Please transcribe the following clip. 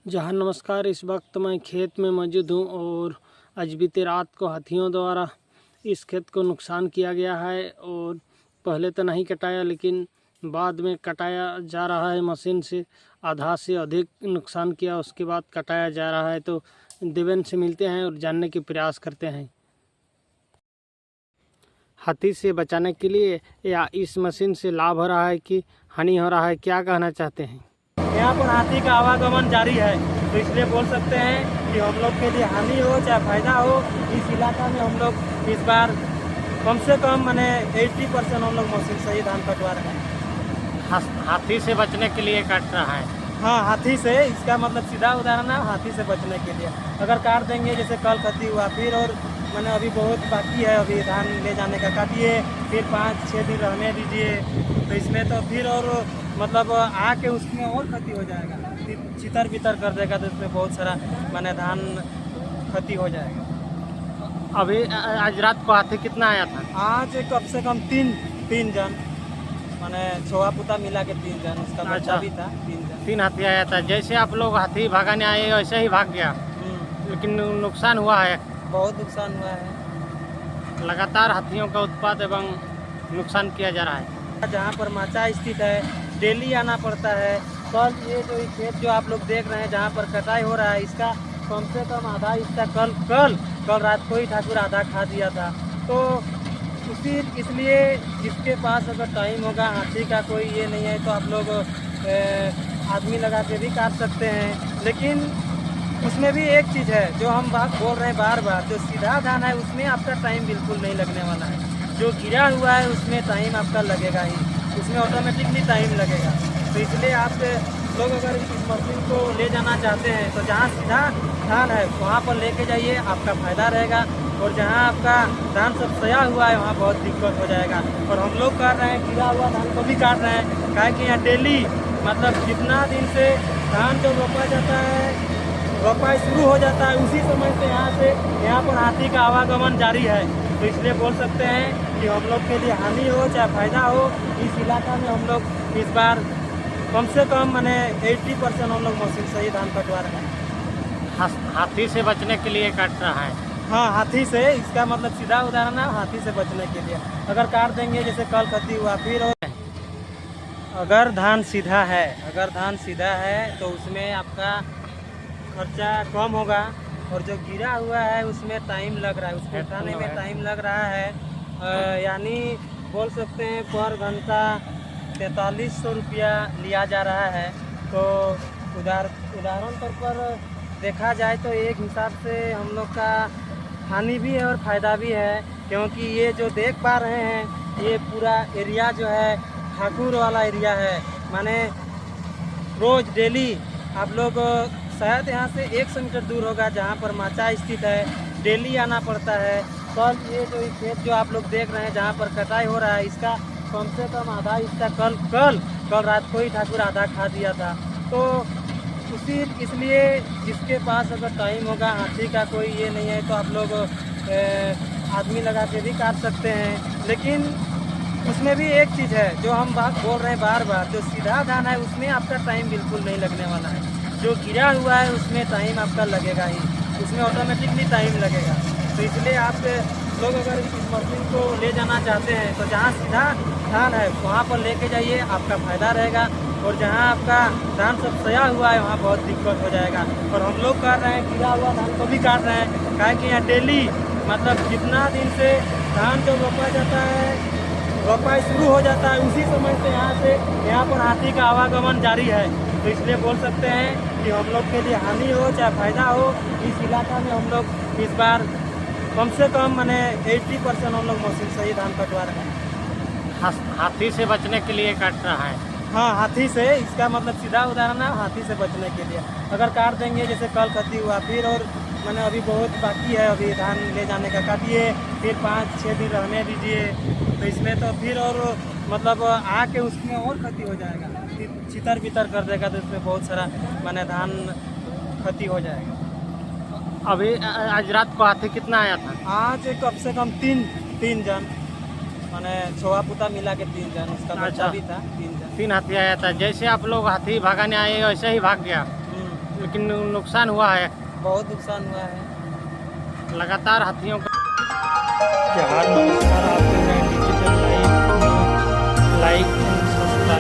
जहाँ नमस्कार। इस वक्त मैं खेत में मौजूद हूँ और आज बीती रात को हाथियों द्वारा इस खेत को नुकसान किया गया है। और पहले तो नहीं कटाया, लेकिन बाद में कटाया जा रहा है मशीन से। आधा से अधिक नुकसान किया, उसके बाद कटाया जा रहा है। तो देवेंद्र से मिलते हैं और जानने के प्रयास करते हैं। हाथी से बचाने के लिए या इस मशीन से लाभ हो रहा है कि हानि हो रहा है, क्या कहना चाहते हैं? यहाँ पर हाथी का आवागमन जारी है, तो इसलिए बोल सकते हैं कि हम लोग के लिए हानि हो चाहे फायदा हो, इस इलाका में हम लोग इस बार कम से कम 80% हम लोग मशीन से ही धान कटवा रहे हैं। हाथी से बचने के लिए काट रहा है। हाँ, हाथी से, इसका मतलब सीधा उदाहरण है हाथी से बचने के लिए। अगर काट देंगे जैसे कल खती हुआ, फिर और अभी बहुत बाकी है, अभी धान ले जाने का काटिए, फिर 5-6 दिन रहने दीजिए, तो इसमें तो फिर और आके उसमें और क्षति हो जाएगा, फिर चितर बितर कर देगा, तो इसमें बहुत सारा धान क्षति हो जाएगा। अभी आज रात को हाथी कितना आया था? आज कम से कम तीन जन, छोआ पुता मिला के 3 जन, उसका बच्चा भी था। 3 हाथी आया था। जैसे आप लोग हाथी भगाने आए वैसे ही भाग गया, लेकिन नुकसान हुआ है, बहुत नुकसान हुआ है। लगातार हाथियों का उत्पात एवं नुकसान किया जा रहा है। जहाँ पर माचा स्थित है, डेली आना पड़ता है। कल ये जो खेत जो आप लोग देख रहे हैं जहाँ पर कटाई हो रहा है, इसका कम से कम आधा हिस्सा कल रात को ही ठाकुर आधा खा दिया था। तो इसलिए जिसके पास अगर टाइम होगा, हाथी का कोई ये नहीं है, तो आप लोग आदमी लगा के भी काट सकते हैं। लेकिन उसमें भी एक चीज़ है जो हम बात बोल रहे हैं बार बार, जो सीधा धान है उसमें आपका टाइम बिल्कुल नहीं लगने वाला है। जो गिरा हुआ है उसमें टाइम आपका लगेगा ही, उसमें ऑटोमेटिकली टाइम लगेगा। तो इसलिए आप लोग अगर इस मशीन को ले जाना चाहते हैं तो जहाँ सीधा धान है वहाँ पर लेके जाइए, आपका फ़ायदा रहेगा। और जहाँ आपका धान सब सया हुआ है वहाँ बहुत दिक्कत हो जाएगा। और हम लोग कर रहे हैं, गिरा हुआ धान को भी काट रहे हैं, काहे कि यहाँ डेली जितना दिन से धान जब रोपा जाता है, रोपाई शुरू हो जाता है, उसी समय से यहाँ पर हाथी का आवागमन जारी है। तो इसलिए बोल सकते हैं कि हम लोग के लिए हानि हो चाहे फायदा हो, इस इलाका में हम लोग इस बार कम से कम 80% हम लोग मशीन से ही धान कटवा रहे हैं। हाथी से बचने के लिए काट रहा है। हाँ, हाथी से, इसका सीधा उदाहरण है हाथी से बचने के लिए। अगर काट देंगे जैसे कल खती हुआ, फिर और अगर धान सीधा है तो उसमें आपका खर्चा कम होगा। और जो गिरा हुआ है उसमें टाइम लग रहा है, उसको उठाने में टाइम लग रहा है। यानी बोल सकते हैं पर घंटा 4300 रुपया लिया जा रहा है। तो उदाहरण तौर पर देखा जाए तो एक हिसाब से हम लोग का हानि भी है और फ़ायदा भी है, क्योंकि ये जो देख पा रहे हैं ये पूरा एरिया जो है ठाकुर वाला एरिया है। रोज़ डेली आप लोग शायद यहाँ से 100 मीटर दूर होगा जहाँ पर माचा स्थित है, डेली आना पड़ता है। कल ये जो खेत जो आप लोग देख रहे हैं जहाँ पर कटाई हो रहा है, इसका कम से कम आधा हिस्सा कल रात को ही ठाकुर आधा खा दिया था। तो इसलिए जिसके पास अगर टाइम होगा, हाथी का कोई ये नहीं है, तो आप लोग आदमी लगा के भी काट सकते हैं। लेकिन उसमें भी एक चीज़ है जो हम बात बोल रहे हैं बार बार, जो सीधा धान है उसमें आपका टाइम बिल्कुल नहीं लगने वाला है। जो गिरा हुआ है उसमें टाइम आपका लगेगा ही, उसमें ऑटोमेटिकली टाइम लगेगा। तो इसलिए आप लोग अगर इस मशीन को ले जाना चाहते हैं तो जहाँ सीधा धान है वहाँ पर लेके जाइए, आपका फ़ायदा रहेगा। और जहाँ आपका धान सब सया हुआ है वहाँ बहुत दिक्कत हो जाएगा। और हम लोग कर रहे हैं, गिरा हुआ धान को भी काट रहे हैं, काहे कि यहाँ डेली जितना दिन से धान जब रोपा जाता है, रोपाई शुरू हो जाता है, उसी समय से यहाँ पर हाथी का आवागमन जारी है। तो इसलिए बोल सकते हैं कि हम लोग के लिए हानि हो चाहे फायदा हो, इस इलाका में हम लोग इस बार कम से कम 80% हम लोग मशीन से ही धान कटवा रहे हैं। हाथी से बचने के लिए काट रहा है। हाँ, हाथी से, इसका सीधा उदाहरण है हाथी से बचने के लिए। अगर काट देंगे जैसे कल खती हुआ, फिर और अभी बहुत बाकी है, अभी धान ले जाने का काटिए, फिर 5-6 दिन रहने दीजिए, तो इसमें तो फिर और आके उसमें और क्षति हो जाएगा, फिर चितर बितर कर देगा, तो इसमें बहुत सारा धान क्षति हो जाएगा। अभी आज रात को हाथी कितना आया था? आज कम से कम तीन जन, छोआ पुता मिला के 3 जन, उसका बच्चा भी था। 3 जन, 3 हाथी आया था। जैसे आप लोग हाथी भगाने आए वैसे ही भाग गया, लेकिन नुकसान हुआ है, बहुत नुकसान हुआ है। लगातार हाथियों का। नमस्कार आप